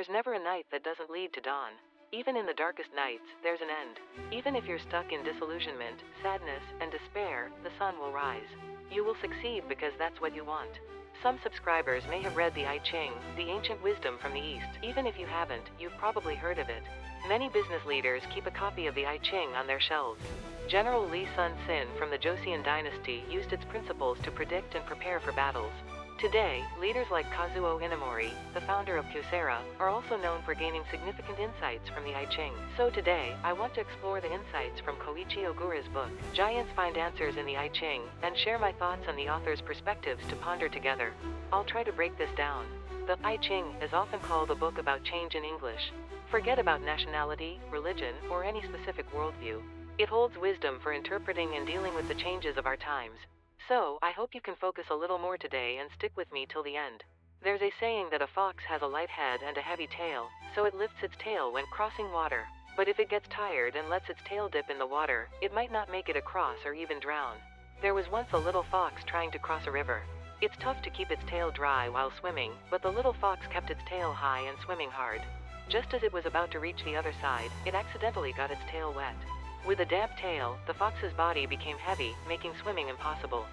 There's never a night that doesn't lead to dawn. Even in the darkest nights, there's an end. Even if you're stuck in disillusionment, sadness, and despair, the sun will rise. You will succeed because that's what you want. Some subscribers may have read the I Ching, the ancient wisdom from the East. Even if you haven't, you've probably heard of it. Many business leaders keep a copy of the I Ching on their shelves. General Li Sun Sin from the Joseon dynasty used its principles to predict and prepare for battles. Today, leaders like Kazuo Inamori, the founder of Kyocera, are also known for gaining significant insights from the I Ching. So today, I want to explore the insights from Koichi Ogura's book, Giants Find Answers in the I Ching, and share my thoughts on the author's perspectives to ponder together. I'll try to break this down. The I Ching is often called a book about change in English. Forget about nationality, religion, or any specific worldview. It holds wisdom for interpreting and dealing with the changes of our times. So, I hope you can focus a little more today and stick with me till the end. There's a saying that a fox has a light head and a heavy tail, so it lifts its tail when crossing water. But if it gets tired and lets its tail dip in the water, it might not make it across or even drown. There was once a little fox trying to cross a river. It's tough to keep its tail dry while swimming, but the little fox kept its tail high and swimming hard. Just as it was about to reach the other side, it accidentally got its tail wet. With a damp tail, the fox's body became heavy, making swimming impossible.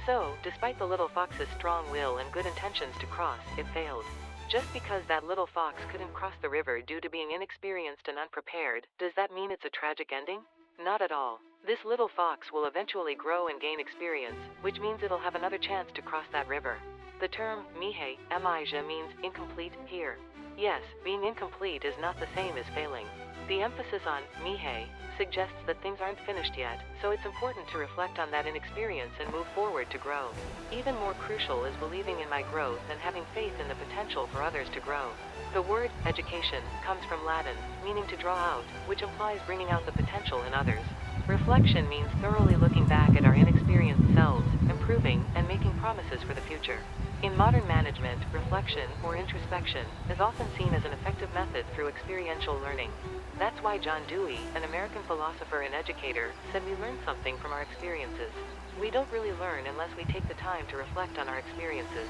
So, despite the little fox's strong will and good intentions to cross, it failed. Just because that little fox couldn't cross the river due to being inexperienced and unprepared, does that mean it's a tragic ending? Not at all. This little fox will eventually grow and gain experience, which means it'll have another chance to cross that river. The term, mihei, mija means incomplete here. Yes, being incomplete is not the same as failing. The emphasis on mihei suggests that things aren't finished yet, so it's important to reflect on that inexperience and move forward to grow. Even more crucial is believing in my growth and having faith in the potential for others to grow. The word education comes from Latin, meaning to draw out, which implies bringing out the potential in others. Reflection means thoroughly looking back at our inexperienced selves, improving, and making promises for the future. In modern management, reflection, or introspection, is often seen as an effective method through experiential learning. That's why John Dewey, an American philosopher and educator, said we learn something from our experiences. We don't really learn unless we take the time to reflect on our experiences.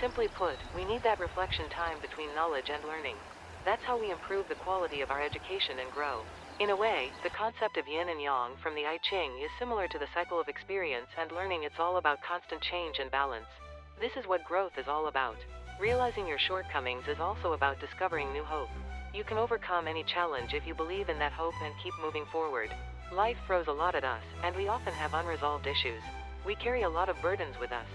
Simply put, we need that reflection time between knowledge and learning. That's how we improve the quality of our education and grow. In a way, the concept of yin and yang from the I Ching is similar to the cycle of experience and learning. It's all about constant change and balance. This is what growth is all about. Realizing your shortcomings is also about discovering new hope. You can overcome any challenge if you believe in that hope and keep moving forward. Life throws a lot at us, and we often have unresolved issues. We carry a lot of burdens with us.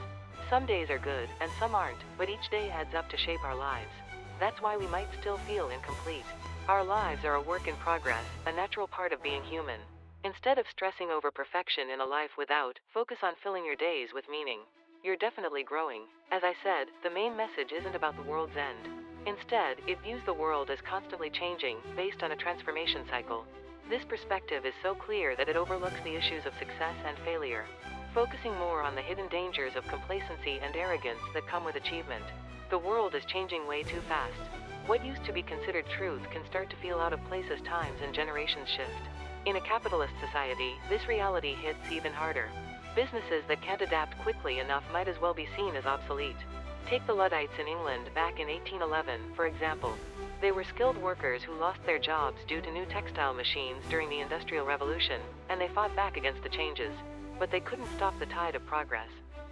Some days are good, and some aren't, but each day adds up to shape our lives. That's why we might still feel incomplete. Our lives are a work in progress, a natural part of being human. Instead of stressing over perfection in a life without, focus on filling your days with meaning. You're definitely growing. As I said, the main message isn't about the world's end. Instead, it views the world as constantly changing, based on a transformation cycle. This perspective is so clear that it overlooks the issues of success and failure, focusing more on the hidden dangers of complacency and arrogance that come with achievement. The world is changing way too fast. What used to be considered truth can start to feel out of place as times and generations shift. In a capitalist society, this reality hits even harder. Businesses that can't adapt quickly enough might as well be seen as obsolete. Take the Luddites in England back in 1811, for example. They were skilled workers who lost their jobs due to new textile machines during the Industrial Revolution, and they fought back against the changes. But they couldn't stop the tide of progress.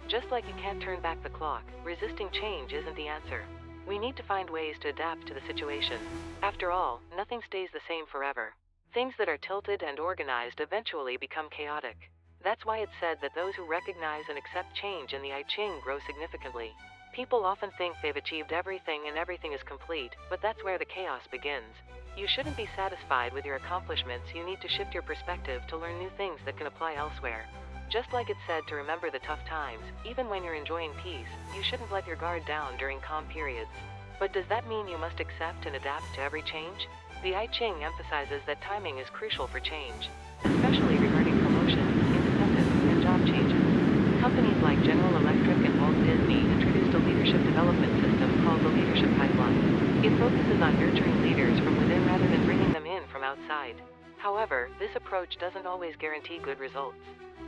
Just like you can't turn back the clock, resisting change isn't the answer. We need to find ways to adapt to the situation. After all, nothing stays the same forever. Things that are tilted and organized eventually become chaotic. That's why it's said that those who recognize and accept change in the I Ching grow significantly. People often think they've achieved everything and everything is complete, but that's where the chaos begins. You shouldn't be satisfied with your accomplishments. You need to shift your perspective to learn new things that can apply elsewhere. Just like it's said to remember the tough times, even when you're enjoying peace, you shouldn't let your guard down during calm periods. But does that mean you must accept and adapt to every change? The I Ching emphasizes that timing is crucial for change, especially regarding promotions, independence, and job changes. Companies like General Electric and Walt Disney introduced a leadership development system called the Leadership Pipeline. It focuses on nurturing leaders from within rather than bringing them in from outside. However, this approach doesn't always guarantee good results.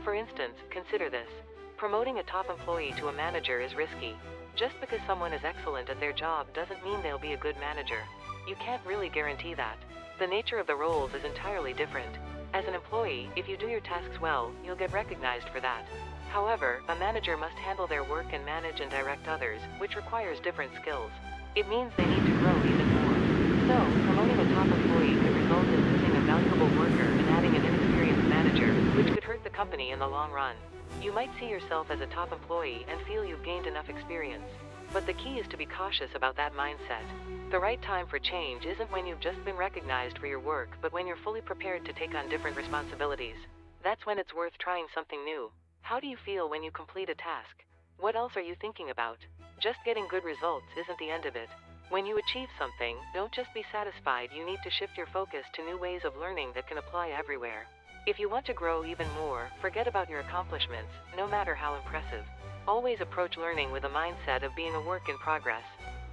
For instance, consider this. Promoting a top employee to a manager is risky. Just because someone is excellent at their job doesn't mean they'll be a good manager. You can't really guarantee that. The nature of the roles is entirely different. As an employee, if you do your tasks well, you'll get recognized for that. However, a manager must handle their work and manage and direct others, which requires different skills. It means they need to grow even more. So, promoting a top employee could result in losing a valuable worker and adding an inexperienced manager, which could hurt the company in the long run. You might see yourself as a top employee and feel you've gained enough experience. But the key is to be cautious about that mindset. The right time for change isn't when you've just been recognized for your work, but when you're fully prepared to take on different responsibilities. That's when it's worth trying something new. How do you feel when you complete a task? What else are you thinking about? Just getting good results isn't the end of it. When you achieve something, don't just be satisfied. You need to shift your focus to new ways of learning that can apply everywhere. If you want to grow even more, forget about your accomplishments, no matter how impressive. Always approach learning with a mindset of being a work in progress.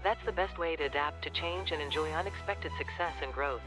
That's the best way to adapt to change and enjoy unexpected success and growth.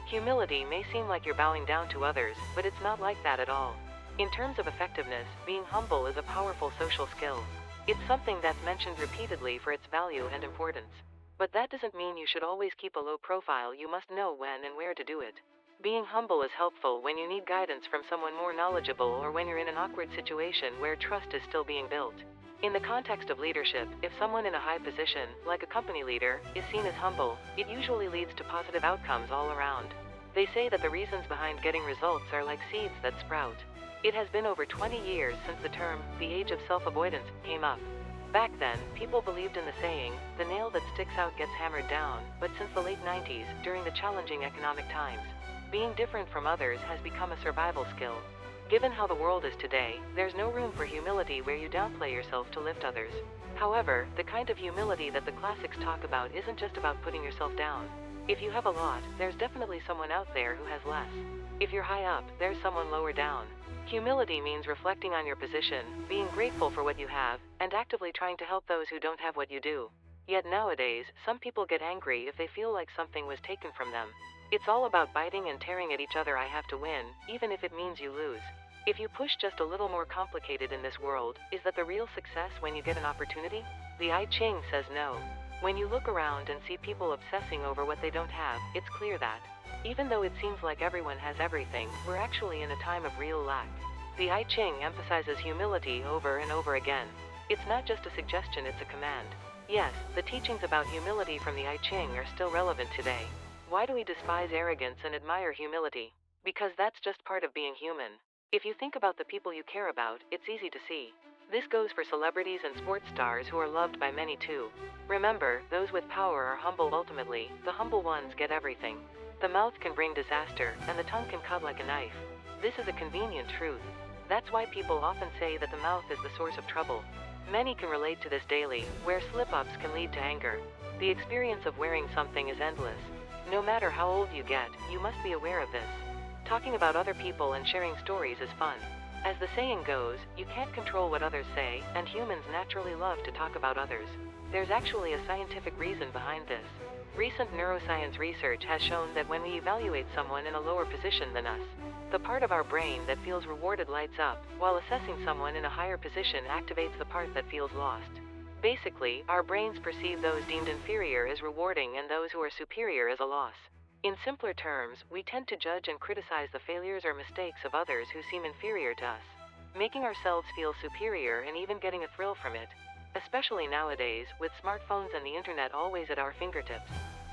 Humility may seem like you're bowing down to others, but it's not like that at all. In terms of effectiveness, being humble is a powerful social skill. It's something that's mentioned repeatedly for its value and importance. But that doesn't mean you should always keep a low profile. You must know when and where to do it. Being humble is helpful when you need guidance from someone more knowledgeable or when you're in an awkward situation where trust is still being built. In the context of leadership, if someone in a high position, like a company leader, is seen as humble, it usually leads to positive outcomes all around. They say that the reasons behind getting results are like seeds that sprout. It has been over 20 years since the term, the age of self-avoidance, came up. Back then, people believed in the saying, the nail that sticks out gets hammered down, but since the late 90s, during the challenging economic times, being different from others has become a survival skill. Given how the world is today, there's no room for humility where you downplay yourself to lift others. However, the kind of humility that the classics talk about isn't just about putting yourself down. If you have a lot, there's definitely someone out there who has less. If you're high up, there's someone lower down. Humility means reflecting on your position, being grateful for what you have, and actively trying to help those who don't have what you do. Yet nowadays, some people get angry if they feel like something was taken from them. It's all about biting and tearing at each other. I have to win, even if it means you lose. If you push just a little more complicated in this world, is that the real success when you get an opportunity? The I Ching says no. When you look around and see people obsessing over what they don't have, it's clear that, even though it seems like everyone has everything, we're actually in a time of real lack. The I Ching emphasizes humility over and over again. It's not just a suggestion, it's a command. Yes, the teachings about humility from the I Ching are still relevant today. Why do we despise arrogance and admire humility? Because that's just part of being human. If you think about the people you care about, it's easy to see. This goes for celebrities and sports stars who are loved by many too. Remember, those with power are humble ultimately. The humble ones get everything. The mouth can bring disaster, and the tongue can cut like a knife. This is a convenient truth. That's why people often say that the mouth is the source of trouble. Many can relate to this daily, where slip-ups can lead to anger. The experience of wearing something is endless. No matter how old you get, you must be aware of this. Talking about other people and sharing stories is fun. As the saying goes, you can't control what others say, and humans naturally love to talk about others. There's actually a scientific reason behind this. Recent neuroscience research has shown that when we evaluate someone in a lower position than us, the part of our brain that feels rewarded lights up, while assessing someone in a higher position activates the part that feels lost. Basically, our brains perceive those deemed inferior as rewarding and those who are superior as a loss. In simpler terms, we tend to judge and criticize the failures or mistakes of others who seem inferior to us, making ourselves feel superior and even getting a thrill from it. Especially nowadays, with smartphones and the internet always at our fingertips.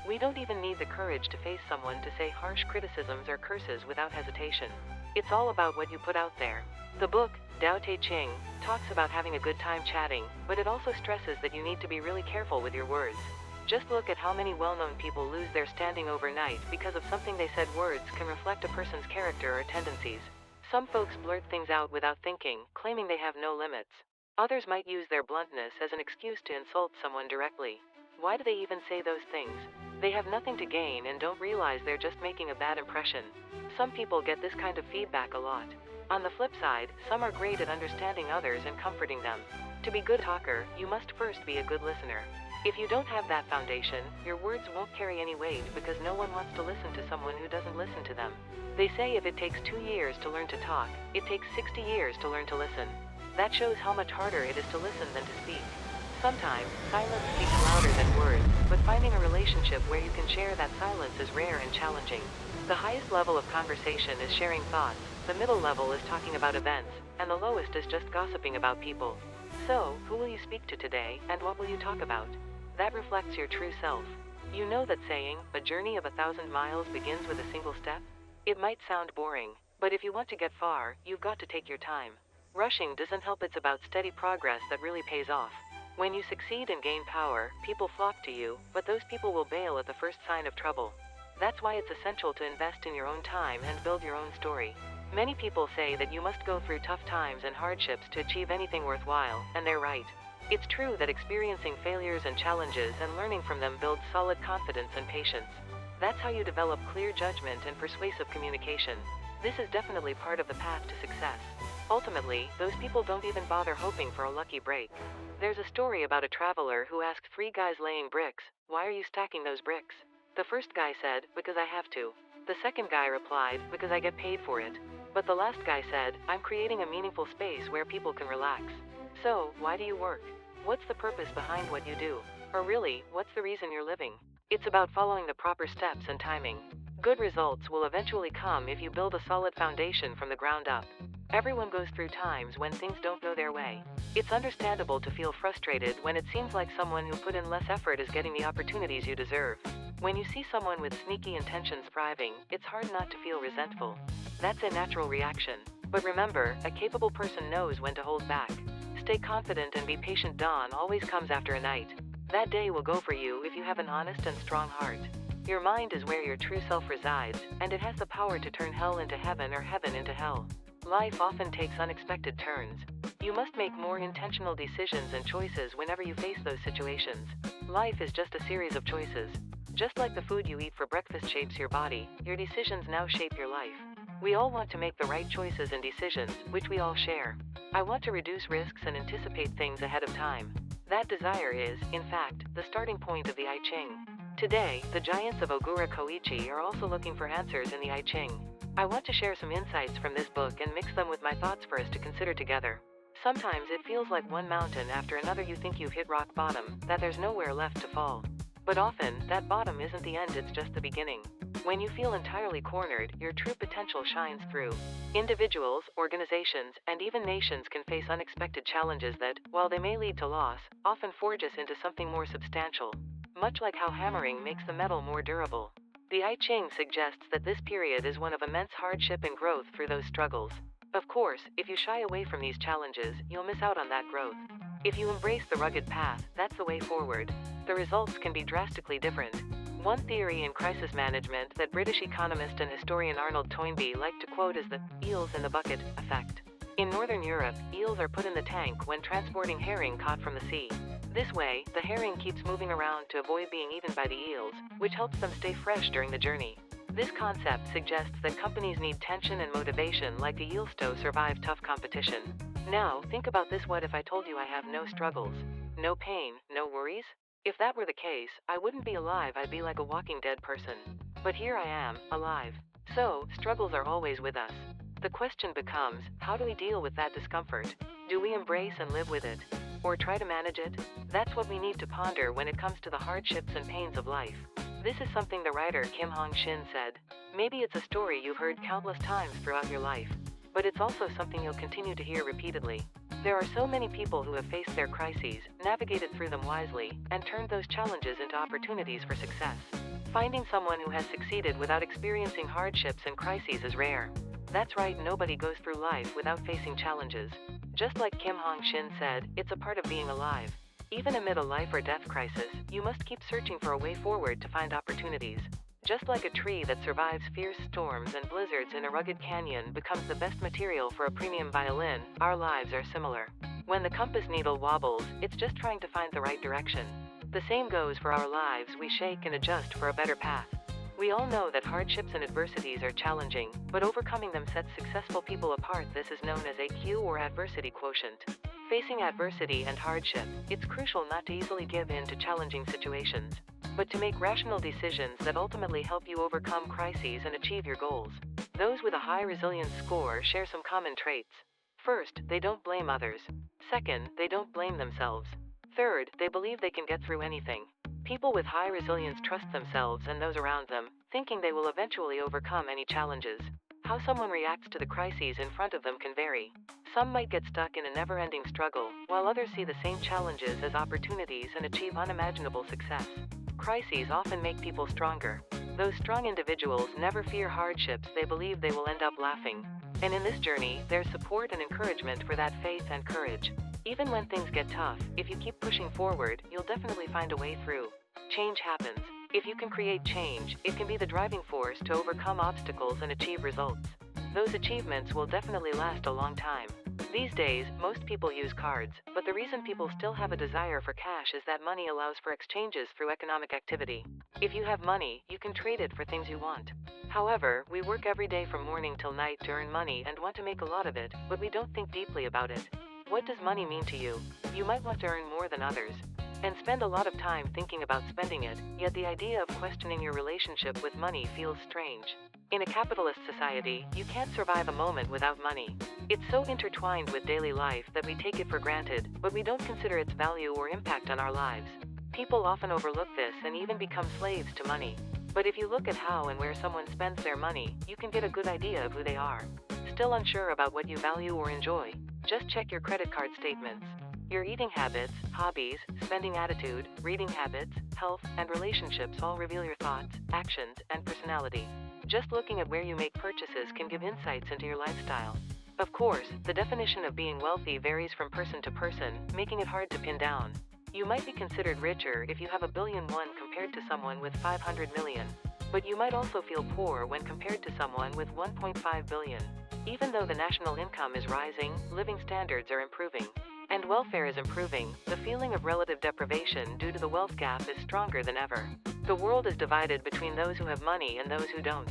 We don't even need the courage to face someone to say harsh criticisms or curses without hesitation. It's all about what you put out there. The book, Tao Te Ching, talks about having a good time chatting, but it also stresses that you need to be really careful with your words. Just look at how many well-known people lose their standing overnight because of something they said. Words can reflect a person's character or tendencies. Some folks blurt things out without thinking, claiming they have no limits. Others might use their bluntness as an excuse to insult someone directly. Why do they even say those things? They have nothing to gain and don't realize they're just making a bad impression. Some people get this kind of feedback a lot. On the flip side, some are great at understanding others and comforting them. To be a good talker, you must first be a good listener. If you don't have that foundation, your words won't carry any weight because no one wants to listen to someone who doesn't listen to them. They say if it takes 2 years to learn to talk, it takes 60 years to learn to listen. That shows how much harder it is to listen than to speak. Sometimes, silence speaks louder than words, but finding a relationship where you can share that silence is rare and challenging. The highest level of conversation is sharing thoughts, the middle level is talking about events, and the lowest is just gossiping about people. So, who will you speak to today, and what will you talk about? That reflects your true self. You know that saying, a journey of 1,000 miles begins with a single step? It might sound boring, but if you want to get far, you've got to take your time. Rushing doesn't help. It's about steady progress that really pays off. When you succeed and gain power, people flock to you, but those people will bail at the first sign of trouble. That's why it's essential to invest in your own time and build your own story. Many people say that you must go through tough times and hardships to achieve anything worthwhile, and they're right. It's true that experiencing failures and challenges and learning from them builds solid confidence and patience. That's how you develop clear judgment and persuasive communication. This is definitely part of the path to success. Ultimately, those people don't even bother hoping for a lucky break. There's a story about a traveler who asked 3 guys laying bricks, "Why are you stacking those bricks?" The first guy said, "Because I have to." The second guy replied, "Because I get paid for it." But the last guy said, "I'm creating a meaningful space where people can relax." So, why do you work? What's the purpose behind what you do? Or really, what's the reason you're living? It's about following the proper steps and timing. Good results will eventually come if you build a solid foundation from the ground up. Everyone goes through times when things don't go their way. It's understandable to feel frustrated when it seems like someone who put in less effort is getting the opportunities you deserve. When you see someone with sneaky intentions thriving, it's hard not to feel resentful. That's a natural reaction. But remember, a capable person knows when to hold back. Stay confident and be patient. Dawn always comes after a night. That day will go for you if you have an honest and strong heart. Your mind is where your true self resides, and it has the power to turn hell into heaven or heaven into hell. Life often takes unexpected turns. You must make more intentional decisions and choices whenever you face those situations. Life is just a series of choices. Just like the food you eat for breakfast shapes your body, your decisions now shape your life. We all want to make the right choices and decisions, which we all share. I want to reduce risks and anticipate things ahead of time. That desire is, in fact, the starting point of the I Ching. Today, the giants of Ogura Koichi are also looking for answers in the I Ching. I want to share some insights from this book and mix them with my thoughts for us to consider together. Sometimes it feels like one mountain after another. You think you've hit rock bottom, that there's nowhere left to fall. But often, that bottom isn't the end, it's just the beginning. When you feel entirely cornered, your true potential shines through. Individuals, organizations, and even nations can face unexpected challenges that, while they may lead to loss, often forge us into something more substantial. Much like how hammering makes the metal more durable. The I Ching suggests that this period is one of immense hardship and growth through those struggles. Of course, if you shy away from these challenges, you'll miss out on that growth. If you embrace the rugged path, that's the way forward. The results can be drastically different. One theory in crisis management that British economist and historian Arnold Toynbee liked to quote is the eels in the bucket effect. In Northern Europe, eels are put in the tank when transporting herring caught from the sea. This way, the herring keeps moving around to avoid being eaten by the eels, which helps them stay fresh during the journey. This concept suggests that companies need tension and motivation like the eels to survive tough competition. Now, think about this: what if I told you I have no struggles, no pain, no worries? If that were the case, I wouldn't be alive, I'd be like a walking dead person. But here I am, alive. So, struggles are always with us. The question becomes, how do we deal with that discomfort? Do we embrace and live with it? Or try to manage it? That's what we need to ponder when it comes to the hardships and pains of life. This is something the writer Kim Hong-shin said. Maybe it's a story you've heard countless times throughout your life. But it's also something you'll continue to hear repeatedly. There are so many people who have faced their crises, navigated through them wisely, and turned those challenges into opportunities for success. Finding someone who has succeeded without experiencing hardships and crises is rare. That's right, nobody goes through life without facing challenges. Just like Kim Hong-shin said, it's a part of being alive. Even amid a life or death crisis, you must keep searching for a way forward to find opportunities. Just like a tree that survives fierce storms and blizzards in a rugged canyon becomes the best material for a premium violin, our lives are similar. When the compass needle wobbles, it's just trying to find the right direction. The same goes for our lives. We shake and adjust for a better path. We all know that hardships and adversities are challenging, but overcoming them sets successful people apart. This is known as AQ, or adversity quotient. Facing adversity and hardship, it's crucial not to easily give in to challenging situations, but to make rational decisions that ultimately help you overcome crises and achieve your goals. Those with a high resilience score share some common traits. First, they don't blame others. Second, they don't blame themselves. Third, they believe they can get through anything. People with high resilience trust themselves and those around them, thinking they will eventually overcome any challenges. How someone reacts to the crises in front of them can vary. Some might get stuck in a never-ending struggle, while others see the same challenges as opportunities and achieve unimaginable success. Crises often make people stronger. Those strong individuals never fear hardships, they believe they will end up laughing. And in this journey, there's support and encouragement for that faith and courage. Even when things get tough, if you keep pushing forward, you'll definitely find a way through. Change happens. If you can create change, it can be the driving force to overcome obstacles and achieve results. Those achievements will definitely last a long time. These days, most people use cards, but the reason people still have a desire for cash is that money allows for exchanges through economic activity. If you have money, you can trade it for things you want. However, we work every day from morning till night to earn money and want to make a lot of it, but we don't think deeply about it. What does money mean to you? You might want to earn more than others, and spend a lot of time thinking about spending it, yet the idea of questioning your relationship with money feels strange. In a capitalist society, you can't survive a moment without money. It's so intertwined with daily life that we take it for granted, but we don't consider its value or impact on our lives. People often overlook this and even become slaves to money. But if you look at how and where someone spends their money, you can get a good idea of who they are. Still unsure about what you value or enjoy? Just check your credit card statements. Your eating habits, hobbies, spending attitude, reading habits, health, and relationships all reveal your thoughts, actions, and personality. Just looking at where you make purchases can give insights into your lifestyle. Of course, the definition of being wealthy varies from person to person, making it hard to pin down. You might be considered richer if you have $1 billion compared to someone with 500 million. But you might also feel poor when compared to someone with 1.5 billion. Even though the national income is rising, living standards are improving, and welfare is improving, the feeling of relative deprivation due to the wealth gap is stronger than ever. The world is divided between those who have money and those who don't.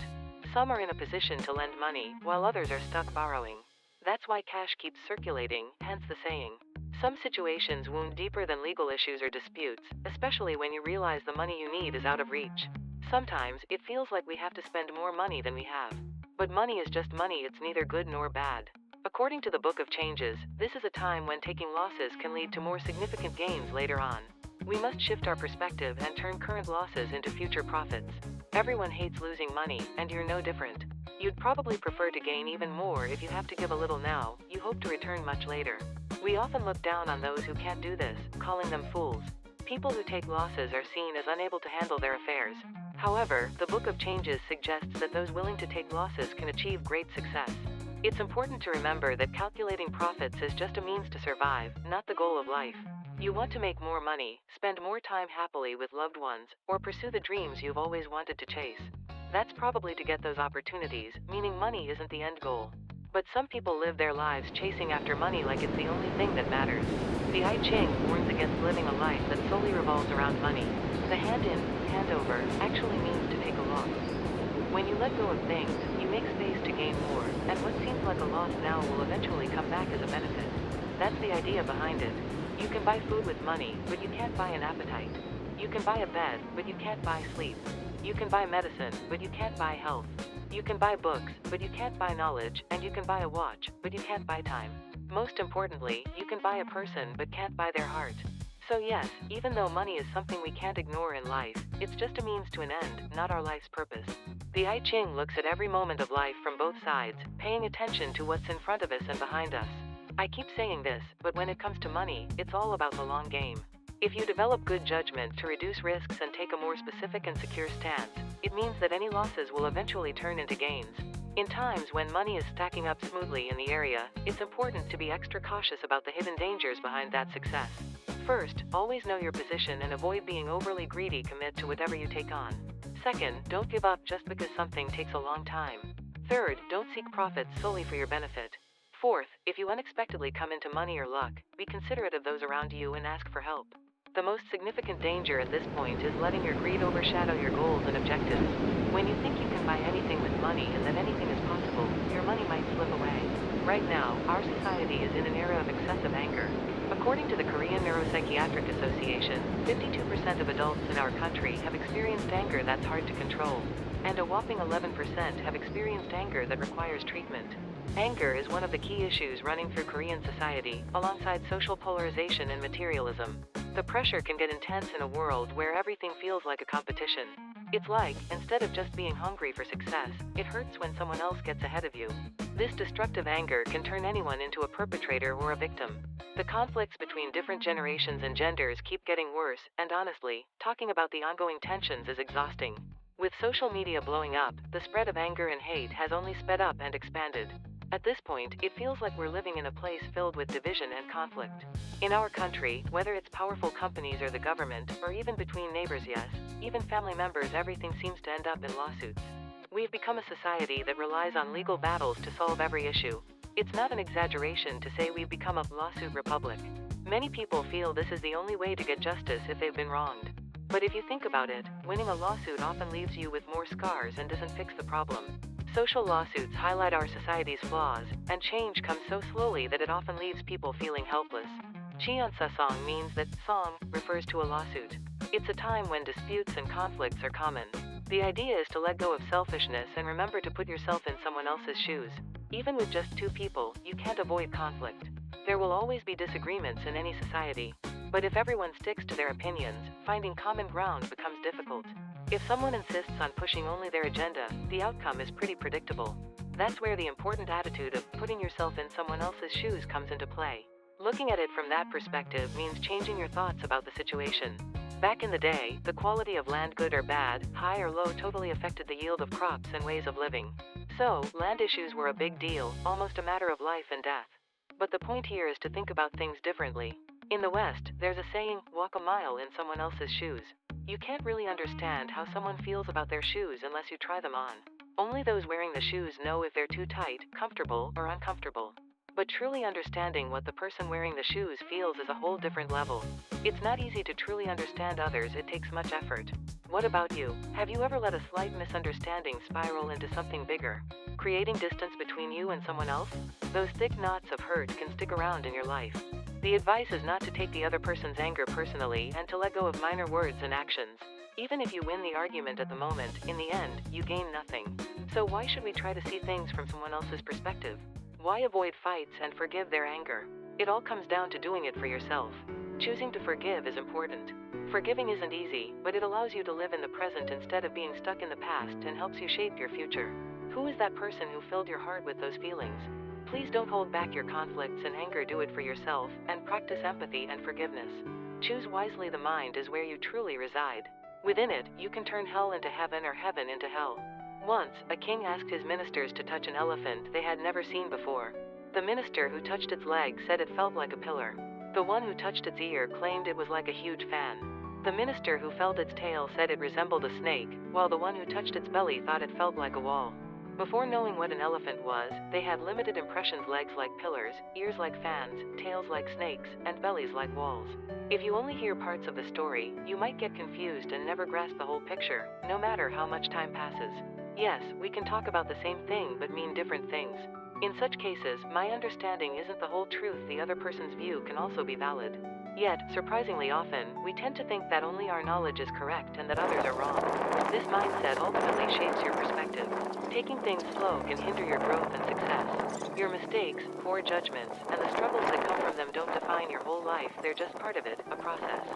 Some are in a position to lend money, while others are stuck borrowing. That's why cash keeps circulating, hence the saying. Some situations wound deeper than legal issues or disputes, especially when you realize the money you need is out of reach. Sometimes, it feels like we have to spend more money than we have. But money is just money, it's neither good nor bad. According to the Book of Changes, this is a time when taking losses can lead to more significant gains later on. We must shift our perspective and turn current losses into future profits. Everyone hates losing money, and you're no different. You'd probably prefer to gain even more if you have to give a little now, you hope to return much later. We often look down on those who can't do this, calling them fools. People who take losses are seen as unable to handle their affairs. However, the Book of Changes suggests that those willing to take losses can achieve great success. It's important to remember that calculating profits is just a means to survive, not the goal of life. You want to make more money, spend more time happily with loved ones, or pursue the dreams you've always wanted to chase. That's probably to get those opportunities, meaning money isn't the end goal. But some people live their lives chasing after money like it's the only thing that matters. The I Ching warns against living a life that solely revolves around money. The hand in, hand over actually means to take a loss. When you let go of things, you make space to gain more, and what seems like a loss now will eventually come back as a benefit. That's the idea behind it. You can buy food with money, but you can't buy an appetite. You can buy a bed, but you can't buy sleep. You can buy medicine, but you can't buy health. You can buy books, but you can't buy knowledge, and you can buy a watch, but you can't buy time. Most importantly, you can buy a person but can't buy their heart. So yes, even though money is something we can't ignore in life, it's just a means to an end, not our life's purpose. The I Ching looks at every moment of life from both sides, paying attention to what's in front of us and behind us. I keep saying this, but when it comes to money, it's all about the long game. If you develop good judgment to reduce risks and take a more specific and secure stance, it means that any losses will eventually turn into gains. In times when money is stacking up smoothly in the area, it's important to be extra cautious about the hidden dangers behind that success. First, always know your position and avoid being overly greedy. Commit to whatever you take on. Second, don't give up just because something takes a long time. Third, don't seek profits solely for your benefit. Fourth, if you unexpectedly come into money or luck, be considerate of those around you and ask for help. The most significant danger at this point is letting your greed overshadow your goals and objectives. When you think you can buy anything with money and that anything is possible, your money might slip away. Right now, our society is in an era of excessive anger. According to the Korean Neuropsychiatric Association, 52% of adults in our country have experienced anger that's hard to control, and a whopping 11% have experienced anger that requires treatment. Anger is one of the key issues running through Korean society, alongside social polarization and materialism. The pressure can get intense in a world where everything feels like a competition. It's like, instead of just being hungry for success, it hurts when someone else gets ahead of you. This destructive anger can turn anyone into a perpetrator or a victim. The conflicts between different generations and genders keep getting worse, and honestly, talking about the ongoing tensions is exhausting. With social media blowing up, the spread of anger and hate has only sped up and expanded. At this point, it feels like we're living in a place filled with division and conflict. In our country, whether it's powerful companies or the government, or even between neighbors, yes, even family members, everything seems to end up in lawsuits. We've become a society that relies on legal battles to solve every issue. It's not an exaggeration to say we've become a lawsuit republic. Many people feel this is the only way to get justice if they've been wronged. But if you think about it, winning a lawsuit often leaves you with more scars and doesn't fix the problem. Social lawsuits highlight our society's flaws, and change comes so slowly that it often leaves people feeling helpless. Cheonsasong means that song refers to a lawsuit. It's a time when disputes and conflicts are common. The idea is to let go of selfishness and remember to put yourself in someone else's shoes. Even with just two people, you can't avoid conflict. There will always be disagreements in any society. But if everyone sticks to their opinions, finding common ground becomes difficult. If someone insists on pushing only their agenda, the outcome is pretty predictable. That's where the important attitude of putting yourself in someone else's shoes comes into play. Looking at it from that perspective means changing your thoughts about the situation. Back in the day, the quality of land, good or bad, high or low, totally affected the yield of crops and ways of living. So, land issues were a big deal, almost a matter of life and death. But the point here is to think about things differently. In the West, there's a saying, walk a mile in someone else's shoes. You can't really understand how someone feels about their shoes unless you try them on. Only those wearing the shoes know if they're too tight, comfortable, or uncomfortable. But truly understanding what the person wearing the shoes feels is a whole different level. It's not easy to truly understand others, it takes much effort. What about you? Have you ever let a slight misunderstanding spiral into something bigger, creating distance between you and someone else? Those thick knots of hurt can stick around in your life. The advice is not to take the other person's anger personally and to let go of minor words and actions. Even if you win the argument at the moment, in the end, you gain nothing. So why should we try to see things from someone else's perspective? Why avoid fights and forgive their anger? It all comes down to doing it for yourself. Choosing to forgive is important. Forgiving isn't easy, but it allows you to live in the present instead of being stuck in the past and helps you shape your future. Who is that person who filled your heart with those feelings? Please don't hold back your conflicts and anger, do it for yourself, and practice empathy and forgiveness. Choose wisely, the mind is where you truly reside. Within it, you can turn hell into heaven or heaven into hell. Once, a king asked his ministers to touch an elephant they had never seen before. The minister who touched its leg said it felt like a pillar. The one who touched its ear claimed it was like a huge fan. The minister who felt its tail said it resembled a snake, while the one who touched its belly thought it felt like a wall. Before knowing what an elephant was, they had limited impressions: legs like pillars, ears like fans, tails like snakes, and bellies like walls. If you only hear parts of the story, you might get confused and never grasp the whole picture, no matter how much time passes. Yes, we can talk about the same thing but mean different things. In such cases, my understanding isn't the whole truth, the other person's view can also be valid. Yet, surprisingly often, we tend to think that only our knowledge is correct and that others are wrong. This mindset ultimately shapes your perspective. Taking things slow can hinder your growth and success. Your mistakes, poor judgments, and the struggles that come from them don't define your whole life, they're just part of it, a process.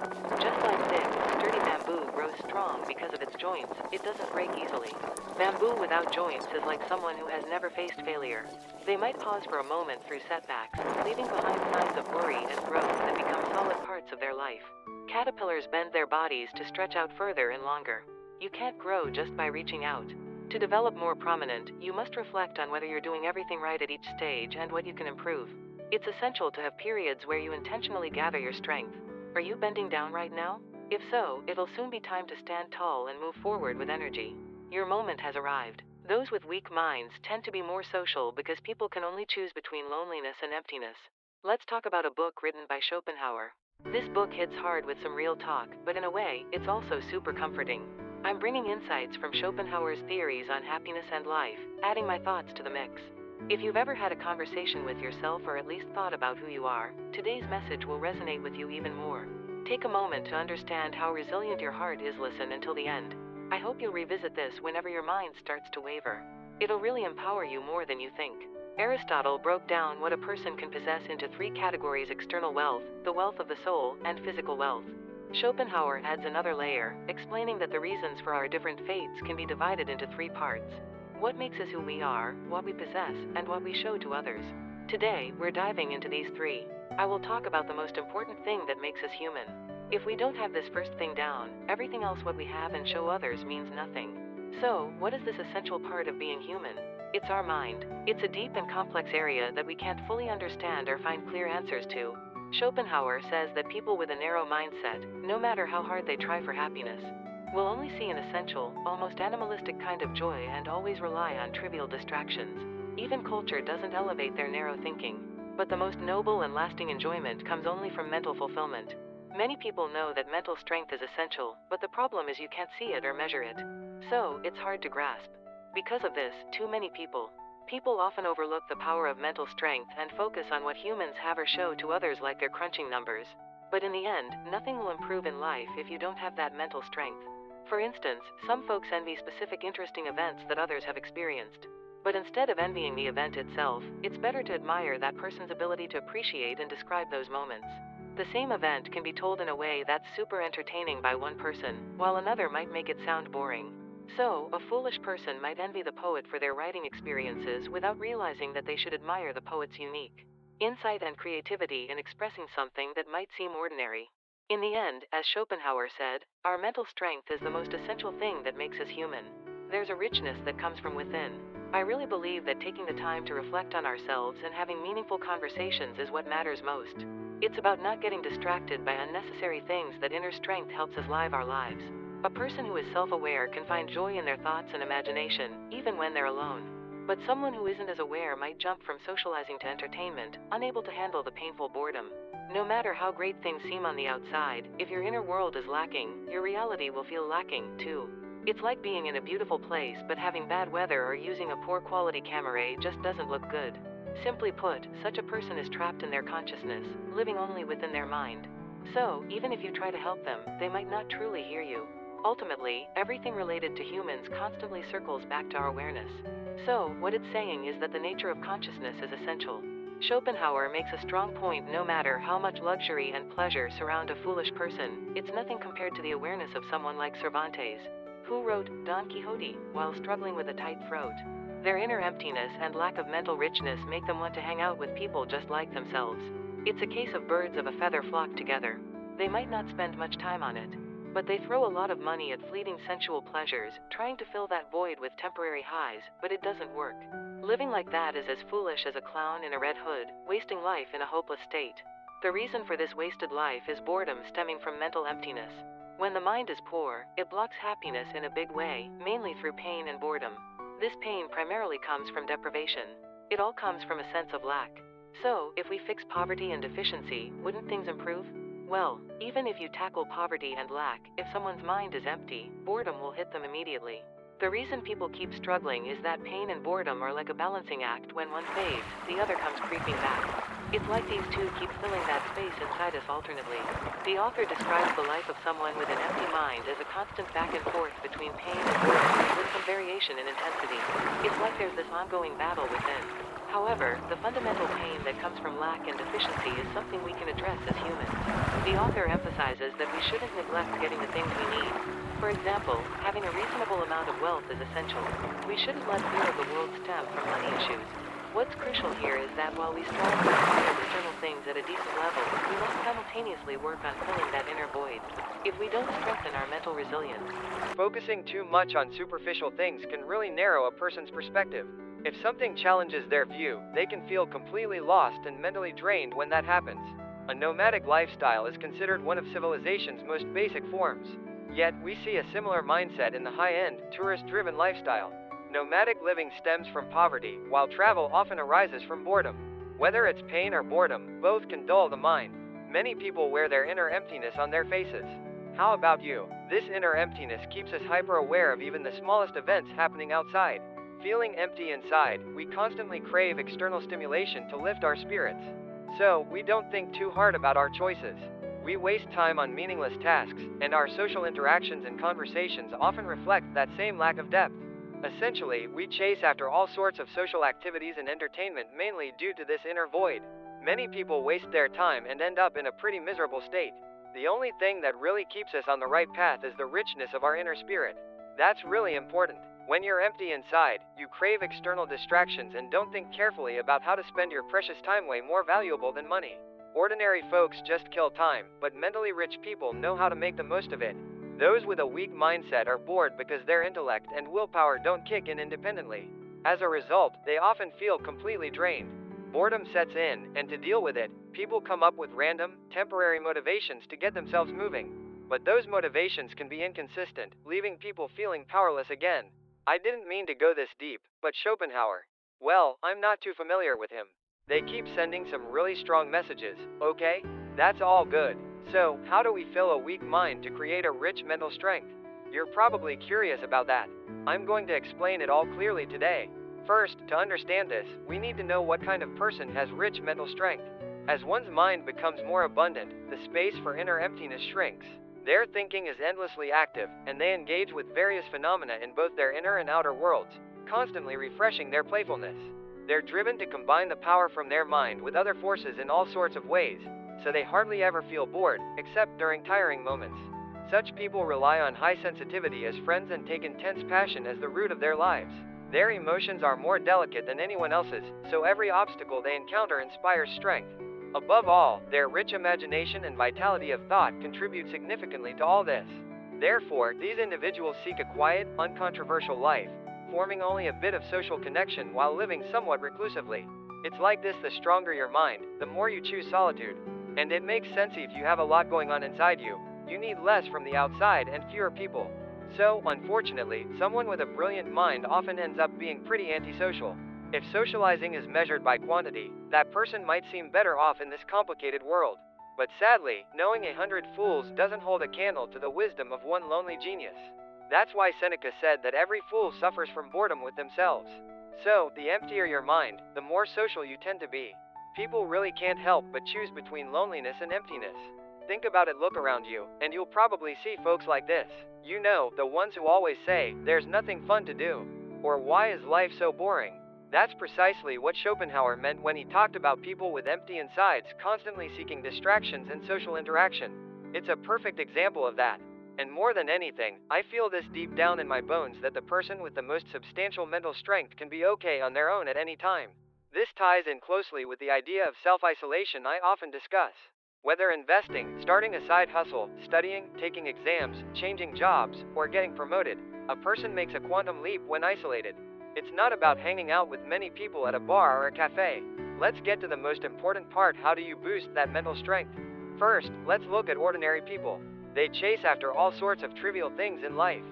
Just like thick, sturdy bamboo grows strong because of its joints, it doesn't break easily. Bamboo without joints is like someone who has never faced failure. They might pause for a moment through setbacks, leaving behind signs of worry and growth that become solid parts of their life. Caterpillars bend their bodies to stretch out further and longer. You can't grow just by reaching out. To develop more prominent, you must reflect on whether you're doing everything right at each stage and what you can improve. It's essential to have periods where you intentionally gather your strength. Are you bending down right now? If so, it'll soon be time to stand tall and move forward with energy. Your moment has arrived. Those with weak minds tend to be more social because people can only choose between loneliness and emptiness. Let's talk about a book written by Schopenhauer. This book hits hard with some real talk, but in a way, it's also super comforting. I'm bringing insights from Schopenhauer's theories on happiness and life, adding my thoughts to the mix. If you've ever had a conversation with yourself or at least thought about who you are, today's message will resonate with you even more. Take a moment to understand how resilient your heart is. Listen until the end. I hope you'll revisit this whenever your mind starts to waver. It'll really empower you more than you think. Aristotle broke down what a person can possess into three categories: external wealth, the wealth of the soul, and physical wealth. Schopenhauer adds another layer, explaining that the reasons for our different fates can be divided into three parts: what makes us who we are, what we possess, and what we show to others. Today, we're diving into these three. I will talk about the most important thing that makes us human. If we don't have this first thing down, everything else what we have and show others means nothing. So, what is this essential part of being human? It's our mind. It's a deep and complex area that we can't fully understand or find clear answers to. Schopenhauer says that people with a narrow mindset, no matter how hard they try for happiness, will only see an essential, almost animalistic kind of joy and always rely on trivial distractions. Even culture doesn't elevate their narrow thinking. But the most noble and lasting enjoyment comes only from mental fulfillment. Many people know that mental strength is essential, but the problem is you can't see it or measure it. So, it's hard to grasp. Because of this, too many people often overlook the power of mental strength and focus on what humans have or show to others, like their crunching numbers. But in the end, nothing will improve in life if you don't have that mental strength. For instance, some folks envy specific interesting events that others have experienced. But instead of envying the event itself, it's better to admire that person's ability to appreciate and describe those moments. The same event can be told in a way that's super entertaining by one person, while another might make it sound boring. So, a foolish person might envy the poet for their writing experiences without realizing that they should admire the poet's unique insight and creativity in expressing something that might seem ordinary. In the end, as Schopenhauer said, our mental strength is the most essential thing that makes us human. There's a richness that comes from within. I really believe that taking the time to reflect on ourselves and having meaningful conversations is what matters most. It's about not getting distracted by unnecessary things. That inner strength helps us live our lives. A person who is self-aware can find joy in their thoughts and imagination, even when they're alone. But someone who isn't as aware might jump from socializing to entertainment, unable to handle the painful boredom. No matter how great things seem on the outside, if your inner world is lacking, your reality will feel lacking, too. It's like being in a beautiful place but having bad weather or using a poor quality camera just doesn't look good. Simply put, such a person is trapped in their consciousness, living only within their mind. So, even if you try to help them, they might not truly hear you. Ultimately, everything related to humans constantly circles back to our awareness. So, what it's saying is that the nature of consciousness is essential. Schopenhauer makes a strong point: no matter how much luxury and pleasure surround a foolish person, it's nothing compared to the awareness of someone like Cervantes, who wrote Don Quixote while struggling with a tight throat. Their inner emptiness and lack of mental richness make them want to hang out with people just like themselves. It's a case of birds of a feather flock together. They might not spend much time on it, but they throw a lot of money at fleeting sensual pleasures, trying to fill that void with temporary highs, but it doesn't work. Living like that is as foolish as a clown in a red hood, wasting life in a hopeless state. The reason for this wasted life is boredom stemming from mental emptiness. When the mind is poor, it blocks happiness in a big way, mainly through pain and boredom. This pain primarily comes from deprivation. It all comes from a sense of lack. So, if we fix poverty and deficiency, wouldn't things improve? Well, even if you tackle poverty and lack, if someone's mind is empty, boredom will hit them immediately. The reason people keep struggling is that pain and boredom are like a balancing act. When one fades, the other comes creeping back. It's like these two keep filling that space inside us alternately. The author describes the life of someone with an empty mind as a constant back and forth between pain and boredom, with some variation in intensity. It's like there's this ongoing battle within. However, the fundamental pain that comes from lack and deficiency is something we can address as humans. The author emphasizes that we shouldn't neglect getting the things we need. For example, having a reasonable amount of wealth is essential. We shouldn't let fear of the world stem from money issues. What's crucial here is that while we strive to acquire external things at a decent level, we must simultaneously work on filling that inner void. If we don't strengthen our mental resilience, focusing too much on superficial things can really narrow a person's perspective. If something challenges their view, they can feel completely lost and mentally drained when that happens. A nomadic lifestyle is considered one of civilization's most basic forms. Yet, we see a similar mindset in the high-end, tourist-driven lifestyle. Nomadic living stems from poverty, while travel often arises from boredom. Whether it's pain or boredom, both can dull the mind. Many people wear their inner emptiness on their faces. How about you? This inner emptiness keeps us hyper-aware of even the smallest events happening outside. Feeling empty inside, we constantly crave external stimulation to lift our spirits. So, we don't think too hard about our choices. We waste time on meaningless tasks, and our social interactions and conversations often reflect that same lack of depth. Essentially, we chase after all sorts of social activities and entertainment mainly due to this inner void. Many people waste their time and end up in a pretty miserable state. The only thing that really keeps us on the right path is the richness of our inner spirit. That's really important. When you're empty inside, you crave external distractions and don't think carefully about how to spend your precious time way more valuable than money. Ordinary folks just kill time, but mentally rich people know how to make the most of it. Those with a weak mindset are bored because their intellect and willpower don't kick in independently. As a result, they often feel completely drained. Boredom sets in, and to deal with it, people come up with random, temporary motivations to get themselves moving. But those motivations can be inconsistent, leaving people feeling powerless again. I didn't mean to go this deep, but Schopenhauer. Well, I'm not too familiar with him. They keep sending some really strong messages, okay? That's all good. So, how do we fill a weak mind to create a rich mental strength? You're probably curious about that. I'm going to explain it all clearly today. First, to understand this, we need to know what kind of person has rich mental strength. As one's mind becomes more abundant, the space for inner emptiness shrinks. Their thinking is endlessly active, and they engage with various phenomena in both their inner and outer worlds, constantly refreshing their playfulness. They're driven to combine the power from their mind with other forces in all sorts of ways, so they hardly ever feel bored, except during tiring moments. Such people rely on high sensitivity as friends and take intense passion as the root of their lives. Their emotions are more delicate than anyone else's, so every obstacle they encounter inspires strength. Above all, their rich imagination and vitality of thought contribute significantly to all this. Therefore, these individuals seek a quiet, uncontroversial life, forming only a bit of social connection while living somewhat reclusively. It's like this: the stronger your mind, the more you choose solitude. And it makes sense. If you have a lot going on inside you, you need less from the outside and fewer people. So, unfortunately, someone with a brilliant mind often ends up being pretty antisocial. If socializing is measured by quantity, that person might seem better off in this complicated world. But sadly, knowing 100 fools doesn't hold a candle to the wisdom of one lonely genius. That's why Seneca said that every fool suffers from boredom with themselves. So, the emptier your mind, the more social you tend to be. People really can't help but choose between loneliness and emptiness. Think about it, look around you, and you'll probably see folks like this. You know, the ones who always say, "There's nothing fun to do," or "Why is life so boring?" That's precisely what Schopenhauer meant when he talked about people with empty insides constantly seeking distractions and social interaction. It's a perfect example of that. And more than anything, I feel this deep down in my bones that the person with the most substantial mental strength can be okay on their own at any time. This ties in closely with the idea of self-isolation I often discuss. Whether investing, starting a side hustle, studying, taking exams, changing jobs, or getting promoted, a person makes a quantum leap when isolated. It's not about hanging out with many people at a bar or a cafe. Let's get to the most important part: how do you boost that mental strength? First, let's look at ordinary people. They chase after all sorts of trivial things in life.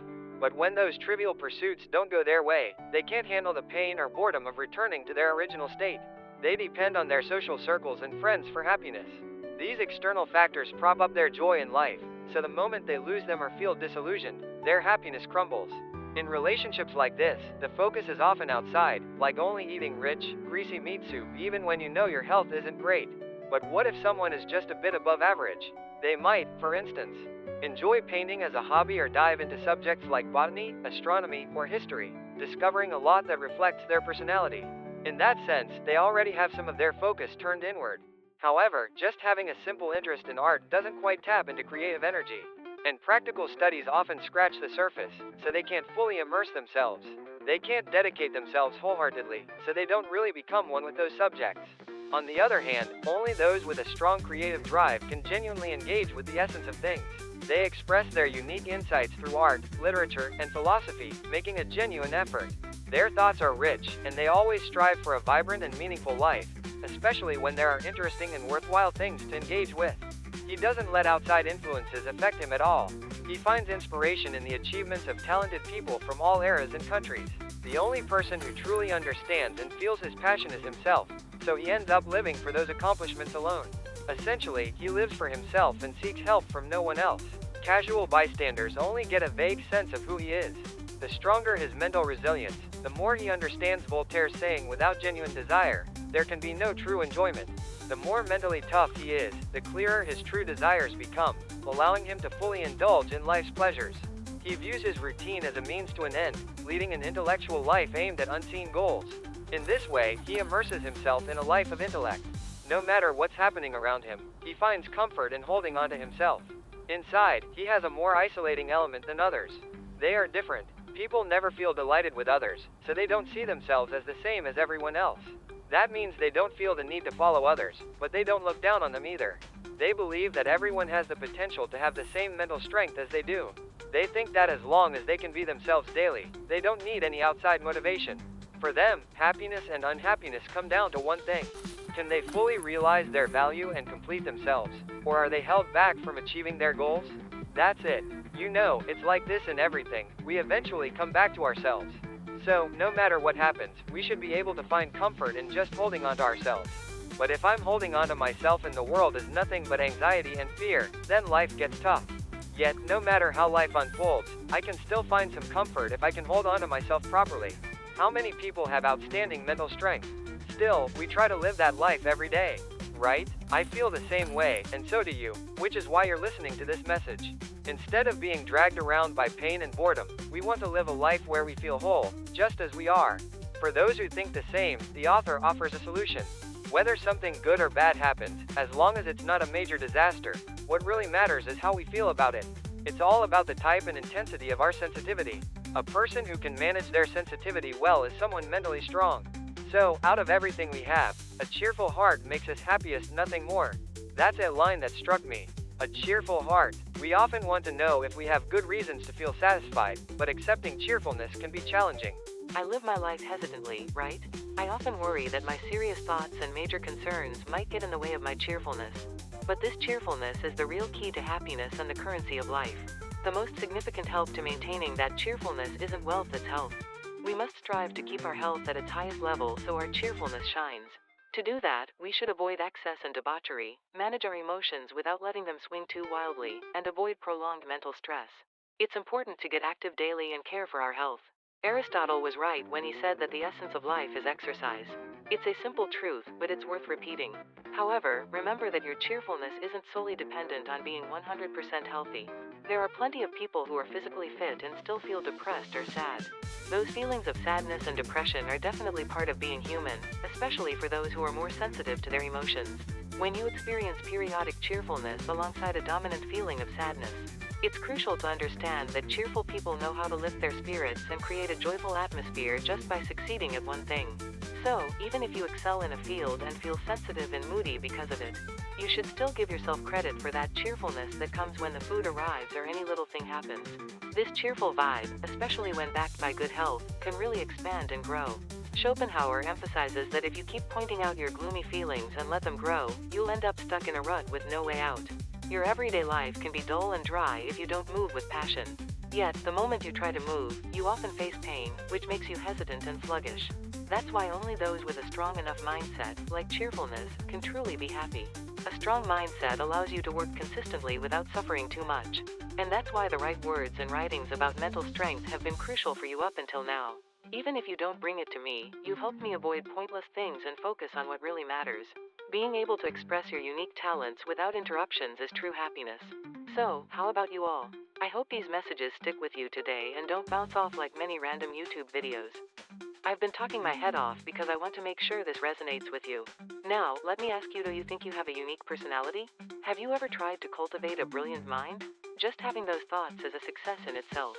But when those trivial pursuits don't go their way, they can't handle the pain or boredom of returning to their original state. They depend on their social circles and friends for happiness. These external factors prop up their joy in life, so the moment they lose them or feel disillusioned, their happiness crumbles. In relationships like this, the focus is often outside, like only eating rich, greasy meat soup even when you know your health isn't great. But what if someone is just a bit above average? They might, for instance, enjoy painting as a hobby or dive into subjects like botany, astronomy, or history, discovering a lot that reflects their personality. In that sense, they already have some of their focus turned inward. However, just having a simple interest in art doesn't quite tap into creative energy. And practical studies often scratch the surface, so they can't fully immerse themselves. They can't dedicate themselves wholeheartedly, so they don't really become one with those subjects. On the other hand, only those with a strong creative drive can genuinely engage with the essence of things. They express their unique insights through art, literature, and philosophy, making a genuine effort. Their thoughts are rich, and they always strive for a vibrant and meaningful life, especially when there are interesting and worthwhile things to engage with. He doesn't let outside influences affect him at all. He finds inspiration in the achievements of talented people from all eras and countries. The only person who truly understands and feels his passion is himself, so he ends up living for those accomplishments alone. Essentially, he lives for himself and seeks help from no one else. Casual bystanders only get a vague sense of who he is. The stronger his mental resilience, the more he understands Voltaire's saying, "Without genuine desire, there can be no true enjoyment." The more mentally tough he is, the clearer his true desires become, allowing him to fully indulge in life's pleasures. He views his routine as a means to an end, leading an intellectual life aimed at unseen goals. In this way, he immerses himself in a life of intellect. No matter what's happening around him, he finds comfort in holding on to himself. Inside, he has a more isolating element than others. They are different. People never feel delighted with others, so they don't see themselves as the same as everyone else. That means they don't feel the need to follow others, but they don't look down on them either. They believe that everyone has the potential to have the same mental strength as they do. They think that as long as they can be themselves daily, they don't need any outside motivation. For them, happiness and unhappiness come down to one thing. Can they fully realize their value and complete themselves, or are they held back from achieving their goals? That's it. You know, it's like this in everything. We eventually come back to ourselves. So, no matter what happens, we should be able to find comfort in just holding on to ourselves. But if I'm holding on to myself and the world is nothing but anxiety and fear, then life gets tough. Yet, no matter how life unfolds, I can still find some comfort if I can hold on to myself properly. How many people have outstanding mental strength? Still, we try to live that life every day, right? I feel the same way, and so do you, which is why you're listening to this message. Instead of being dragged around by pain and boredom, we want to live a life where we feel whole, just as we are. For those who think the same, the author offers a solution. Whether something good or bad happens, as long as it's not a major disaster, what really matters is how we feel about it. It's all about the type and intensity of our sensitivity. A person who can manage their sensitivity well is someone mentally strong. So, out of everything we have, a cheerful heart makes us happiest, nothing more. That's a line that struck me. A cheerful heart. We often want to know if we have good reasons to feel satisfied, but accepting cheerfulness can be challenging. I live my life hesitantly, right? I often worry that my serious thoughts and major concerns might get in the way of my cheerfulness. But this cheerfulness is the real key to happiness and the currency of life. The most significant help to maintaining that cheerfulness isn't wealth, it's health. We must strive to keep our health at its highest level so our cheerfulness shines. To do that, we should avoid excess and debauchery, manage our emotions without letting them swing too wildly, and avoid prolonged mental stress. It's important to get active daily and care for our health. Aristotle was right when he said that the essence of life is exercise. It's a simple truth, but it's worth repeating. However, remember that your cheerfulness isn't solely dependent on being 100% healthy. There are plenty of people who are physically fit and still feel depressed or sad. Those feelings of sadness and depression are definitely part of being human, especially for those who are more sensitive to their emotions. When you experience periodic cheerfulness alongside a dominant feeling of sadness, it's crucial to understand that cheerful people know how to lift their spirits and create a joyful atmosphere just by succeeding at one thing. So, even if you excel in a field and feel sensitive and moody because of it, you should still give yourself credit for that cheerfulness that comes when the food arrives or any little thing happens. This cheerful vibe, especially when backed by good health, can really expand and grow. Schopenhauer emphasizes that if you keep pointing out your gloomy feelings and let them grow, you'll end up stuck in a rut with no way out. Your everyday life can be dull and dry if you don't move with passion. Yet, the moment you try to move, you often face pain, which makes you hesitant and sluggish. That's why only those with a strong enough mindset, like cheerfulness, can truly be happy. A strong mindset allows you to work consistently without suffering too much. And that's why the right words and writings about mental strength have been crucial for you up until now. Even if you don't bring it to me, you've helped me avoid pointless things and focus on what really matters. Being able to express your unique talents without interruptions is true happiness. So, how about you all? I hope these messages stick with you today and don't bounce off like many random YouTube videos. I've been talking my head off because I want to make sure this resonates with you. Now, let me ask you, do you think you have a unique personality? Have you ever tried to cultivate a brilliant mind? Just having those thoughts is a success in itself.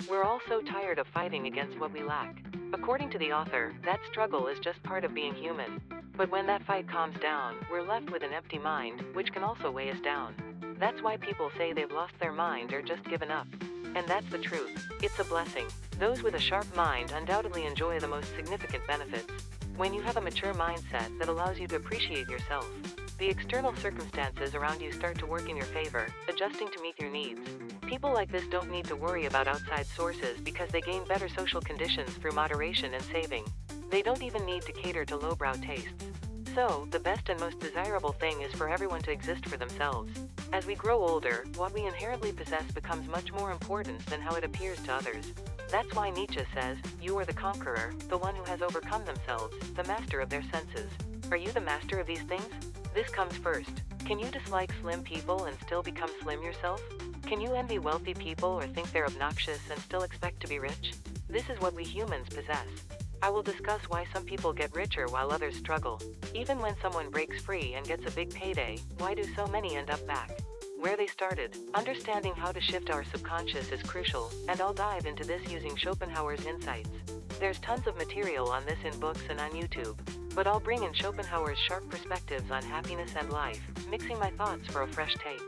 We're all so tired of fighting against what we lack. According to the author, that struggle is just part of being human. But when that fight calms down, we're left with an empty mind, which can also weigh us down. That's why people say they've lost their mind or just given up. And that's the truth. It's a blessing. Those with a sharp mind undoubtedly enjoy the most significant benefits. When you have a mature mindset that allows you to appreciate yourself, the external circumstances around you start to work in your favor, adjusting to meet your needs. People like this don't need to worry about outside sources because they gain better social conditions through moderation and saving. They don't even need to cater to lowbrow tastes. So, the best and most desirable thing is for everyone to exist for themselves. As we grow older, what we inherently possess becomes much more important than how it appears to others. That's why Nietzsche says, "You are the conqueror, the one who has overcome themselves, the master of their senses." Are you the master of these things? This comes first. Can you dislike slim people and still become slim yourself? Can you envy wealthy people or think they're obnoxious and still expect to be rich? This is what we humans possess. I will discuss why some people get richer while others struggle. Even when someone breaks free and gets a big payday, why do so many end up back where they started? Understanding how to shift our subconscious is crucial, and I'll dive into this using Schopenhauer's insights. There's tons of material on this in books and on YouTube, but I'll bring in Schopenhauer's sharp perspectives on happiness and life, mixing my thoughts for a fresh take.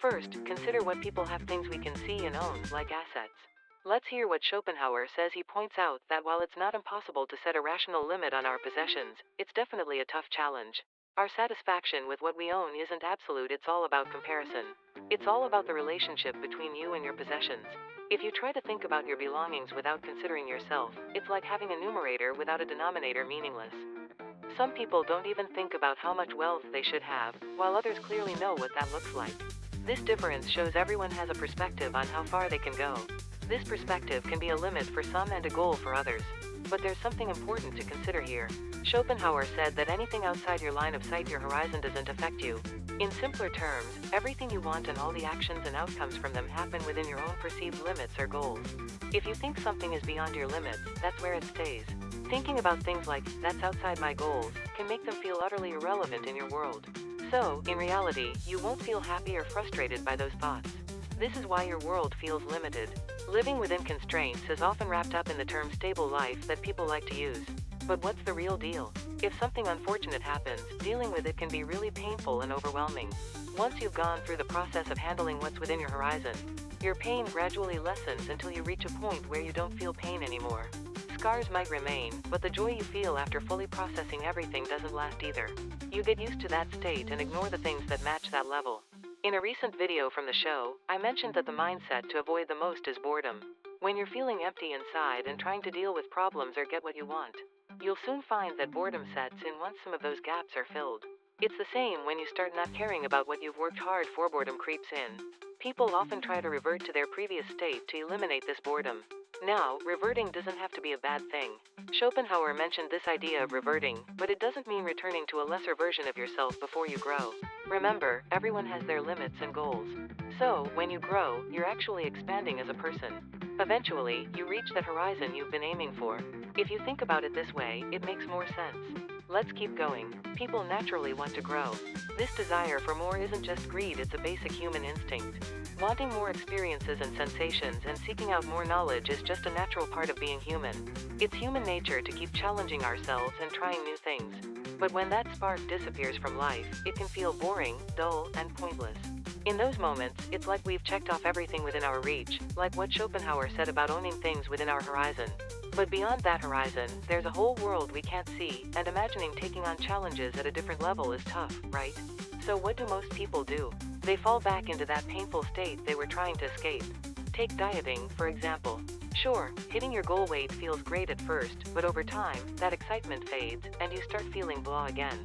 First, consider what people have: things we can see and own, like assets. Let's hear what Schopenhauer says. He points out that while it's not impossible to set a rational limit on our possessions, it's definitely a tough challenge. Our satisfaction with what we own isn't absolute, it's all about comparison. It's all about the relationship between you and your possessions. If you try to think about your belongings without considering yourself, it's like having a numerator without a denominator, meaningless. Some people don't even think about how much wealth they should have, while others clearly know what that looks like. This difference shows everyone has a perspective on how far they can go. This perspective can be a limit for some and a goal for others. But there's something important to consider here. Schopenhauer said that anything outside your line of sight, your horizon, doesn't affect you. In simpler terms, everything you want and all the actions and outcomes from them happen within your own perceived limits or goals. If you think something is beyond your limits, that's where it stays. Thinking about things like, "that's outside my goals," can make them feel utterly irrelevant in your world. So, in reality, you won't feel happy or frustrated by those thoughts. This is why your world feels limited. Living within constraints is often wrapped up in the term stable life that people like to use. But what's the real deal? If something unfortunate happens, dealing with it can be really painful and overwhelming. Once you've gone through the process of handling what's within your horizon, your pain gradually lessens until you reach a point where you don't feel pain anymore. Scars might remain, but the joy you feel after fully processing everything doesn't last either. You get used to that state and ignore the things that match that level. In a recent video from the show, I mentioned that the mindset to avoid the most is boredom. When you're feeling empty inside and trying to deal with problems or get what you want, you'll soon find that boredom sets in once some of those gaps are filled. It's the same when you start not caring about what you've worked hard for. Boredom creeps in. People often try to revert to their previous state to eliminate this boredom. Now, reverting doesn't have to be a bad thing. Schopenhauer mentioned this idea of reverting, but it doesn't mean returning to a lesser version of yourself before you grow. Remember, everyone has their limits and goals. So, when you grow, you're actually expanding as a person. Eventually, you reach that horizon you've been aiming for. If you think about it this way, it makes more sense. Let's keep going. People naturally want to grow. This desire for more isn't just greed, it's a basic human instinct. Wanting more experiences and sensations and seeking out more knowledge is just a natural part of being human. It's human nature to keep challenging ourselves and trying new things. But when that spark disappears from life, it can feel boring, dull, and pointless. In those moments, it's like we've checked off everything within our reach, like what Schopenhauer said about owning things within our horizon. But beyond that horizon, there's a whole world we can't see, and imagining taking on challenges at a different level is tough, right? So what do most people do? They fall back into that painful state they were trying to escape. Take dieting, for example. Sure, hitting your goal weight feels great at first, but over time, that excitement fades, and you start feeling blah again.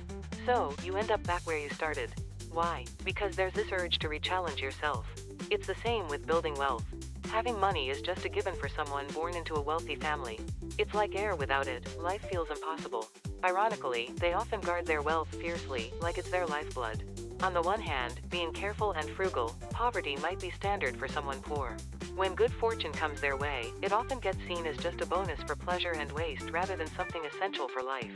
So, you end up back where you started. Why? Because there's this urge to re-challenge yourself. It's the same with building wealth. Having money is just a given for someone born into a wealthy family. It's like air. Without it, life feels impossible. Ironically, they often guard their wealth fiercely, like it's their lifeblood. On the one hand, being careful and frugal, poverty might be standard for someone poor. When good fortune comes their way, it often gets seen as just a bonus for pleasure and waste rather than something essential for life.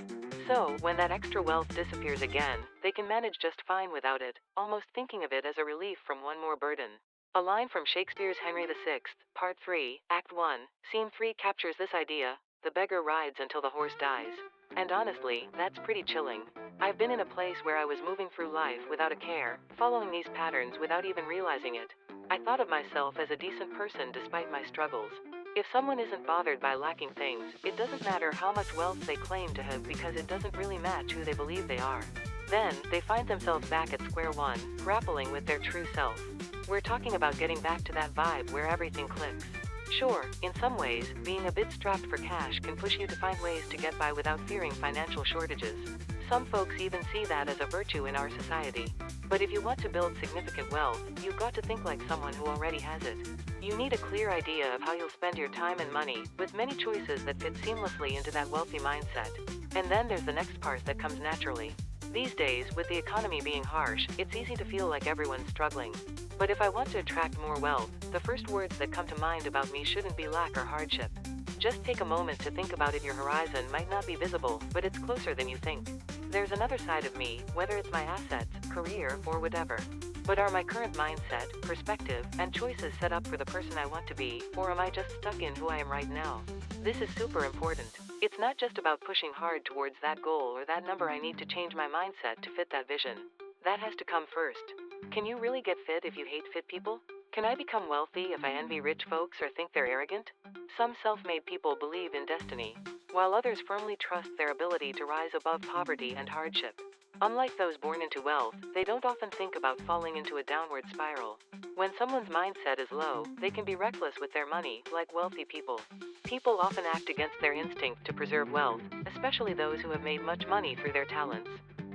So, when that extra wealth disappears again, they can manage just fine without it, almost thinking of it as a relief from one more burden. A line from Shakespeare's Henry VI, Part 3, Act 1, Scene 3 captures this idea: the beggar rides until the horse dies. And honestly, that's pretty chilling. I've been in a place where I was moving through life without a care, following these patterns without even realizing it. I thought of myself as a decent person despite my struggles. If someone isn't bothered by lacking things, it doesn't matter how much wealth they claim to have because it doesn't really match who they believe they are. Then, they find themselves back at square one, grappling with their true self. We're talking about getting back to that vibe where everything clicks. Sure, in some ways, being a bit strapped for cash can push you to find ways to get by without fearing financial shortages. Some folks even see that as a virtue in our society. But if you want to build significant wealth, you've got to think like someone who already has it. You need a clear idea of how you'll spend your time and money, with many choices that fit seamlessly into that wealthy mindset. And then there's the next part that comes naturally. These days, with the economy being harsh, it's easy to feel like everyone's struggling. But if I want to attract more wealth, the first words that come to mind about me shouldn't be lack or hardship. Just take a moment to think about it. Your horizon might not be visible, but it's closer than you think. There's another side of me, whether it's my assets, career, or whatever. But are my current mindset, perspective, and choices set up for the person I want to be, or am I just stuck in who I am right now? This is super important. It's not just about pushing hard towards that goal or that number. I need to change my mindset to fit that vision. That has to come first. Can you really get fit if you hate fit people? Can I become wealthy if I envy rich folks or think they're arrogant? Some self-made people believe in destiny, while others firmly trust their ability to rise above poverty and hardship. Unlike those born into wealth, they don't often think about falling into a downward spiral. When someone's mindset is low, they can be reckless with their money, like wealthy people. People often act against their instinct to preserve wealth, especially those who have made much money through their talents.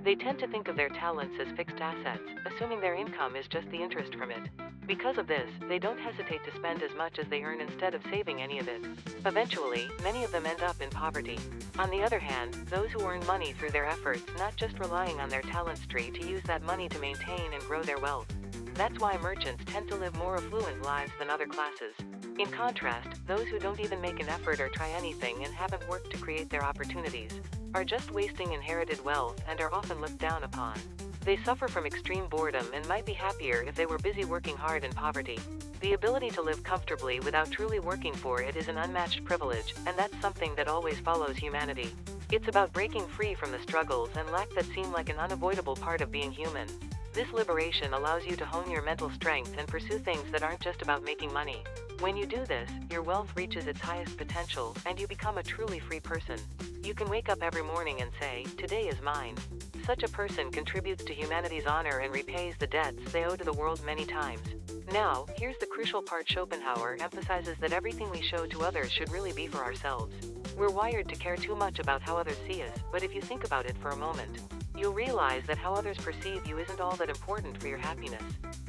They tend to think of their talents as fixed assets, assuming their income is just the interest from it. Because of this, they don't hesitate to spend as much as they earn instead of saving any of it. Eventually, many of them end up in poverty. On the other hand, those who earn money through their efforts, not just relying on their talents tree to use that money to maintain and grow their wealth. That's why merchants tend to live more affluent lives than other classes. In contrast, those who don't even make an effort or try anything and haven't worked to create their opportunities are just wasting inherited wealth and are often looked down upon. They suffer from extreme boredom and might be happier if they were busy working hard in poverty. The ability to live comfortably without truly working for it is an unmatched privilege, and that's something that always follows humanity. It's about breaking free from the struggles and lack that seem like an unavoidable part of being human. This liberation allows you to hone your mental strength and pursue things that aren't just about making money. When you do this, your wealth reaches its highest potential, and you become a truly free person. You can wake up every morning and say, "Today is mine." Such a person contributes to humanity's honor and repays the debts they owe to the world many times. Now, here's the crucial part. Schopenhauer emphasizes that everything we show to others should really be for ourselves. We're wired to care too much about how others see us, but if you think about it for a moment, you'll realize that how others perceive you isn't all that important for your happiness.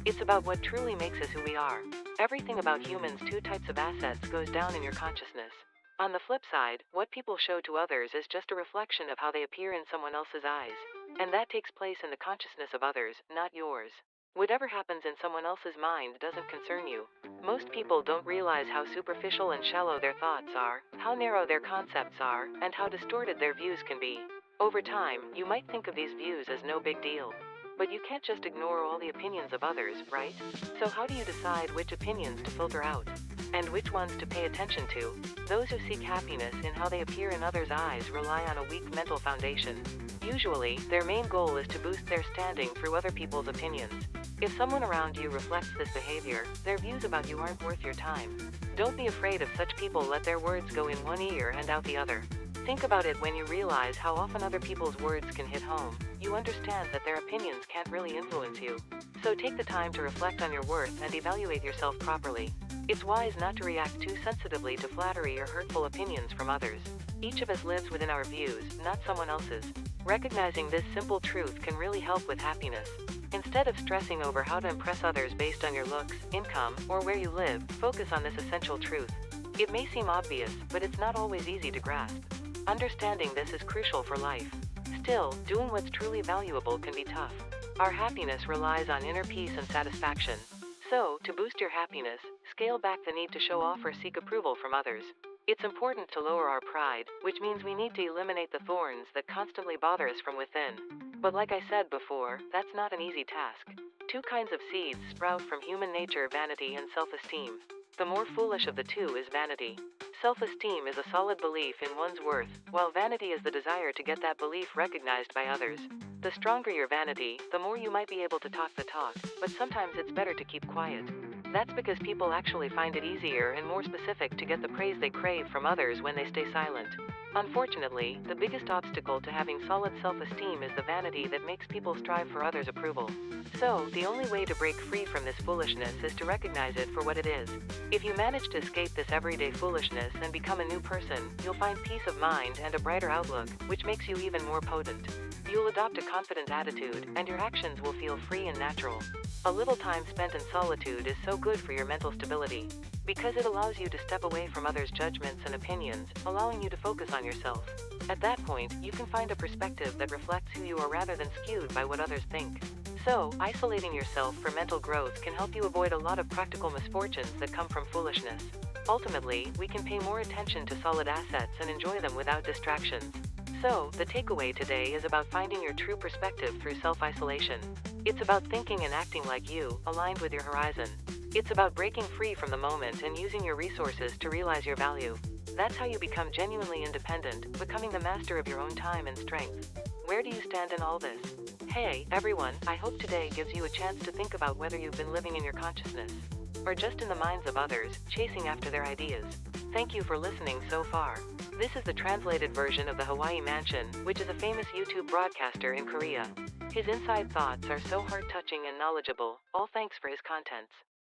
It's about what truly makes us who we are. Everything about humans' two types of assets goes down in your consciousness. On the flip side, what people show to others is just a reflection of how they appear in someone else's eyes. And that takes place in the consciousness of others, not yours. Whatever happens in someone else's mind doesn't concern you. Most people don't realize how superficial and shallow their thoughts are, how narrow their concepts are, and how distorted their views can be. Over time, you might think of these views as no big deal. But you can't just ignore all the opinions of others, right? So how do you decide which opinions to filter out? And which ones to pay attention to? Those who seek happiness in how they appear in others' eyes rely on a weak mental foundation. Usually, their main goal is to boost their standing through other people's opinions. If someone around you reflects this behavior, their views about you aren't worth your time. Don't be afraid of such people. Let their words go in one ear and out the other. Think about it. When you realize how often other people's words can hit home, you understand that their opinions can't really influence you. So take the time to reflect on your worth and evaluate yourself properly. It's wise not to react too sensitively to flattery or hurtful opinions from others. Each of us lives within our views, not someone else's. Recognizing this simple truth can really help with happiness. Instead of stressing over how to impress others based on your looks, income, or where you live, focus on this essential truth. It may seem obvious, but it's not always easy to grasp. Understanding this is crucial for life. Still, doing what's truly valuable can be tough. Our happiness relies on inner peace and satisfaction. So, to boost your happiness, scale back the need to show off or seek approval from others. It's important to lower our pride, which means we need to eliminate the thorns that constantly bother us from within. But like I said before, that's not an easy task. Two kinds of seeds sprout from human nature: vanity and self-esteem. The more foolish of the two is vanity. Self-esteem is a solid belief in one's worth, while vanity is the desire to get that belief recognized by others. The stronger your vanity, the more you might be able to talk the talk, but sometimes it's better to keep quiet. That's because people actually find it easier and more specific to get the praise they crave from others when they stay silent. Unfortunately, the biggest obstacle to having solid self-esteem is the vanity that makes people strive for others' approval. So, the only way to break free from this foolishness is to recognize it for what it is. If you manage to escape this everyday foolishness and become a new person, you'll find peace of mind and a brighter outlook, which makes you even more potent. You'll adopt a confident attitude, and your actions will feel free and natural. A little time spent in solitude is so good for your mental stability, because it allows you to step away from others' judgments and opinions, allowing you to focus on yourself. At that point, you can find a perspective that reflects who you are rather than skewed by what others think. So, isolating yourself for mental growth can help you avoid a lot of practical misfortunes that come from foolishness. Ultimately, we can pay more attention to solid assets and enjoy them without distractions. So, the takeaway today is about finding your true perspective through self-isolation. It's about thinking and acting like you, aligned with your horizon. It's about breaking free from the moment and using your resources to realize your value. That's how you become genuinely independent, becoming the master of your own time and strength. Where do you stand in all this? Hey, everyone, I hope today gives you a chance to think about whether you've been living in your consciousness, or just in the minds of others, chasing after their ideas. Thank you for listening so far. This is the translated version of the Hawaii Mansion, which is a famous YouTube broadcaster in Korea. His inside thoughts are so heart-touching and knowledgeable, all thanks for his contents.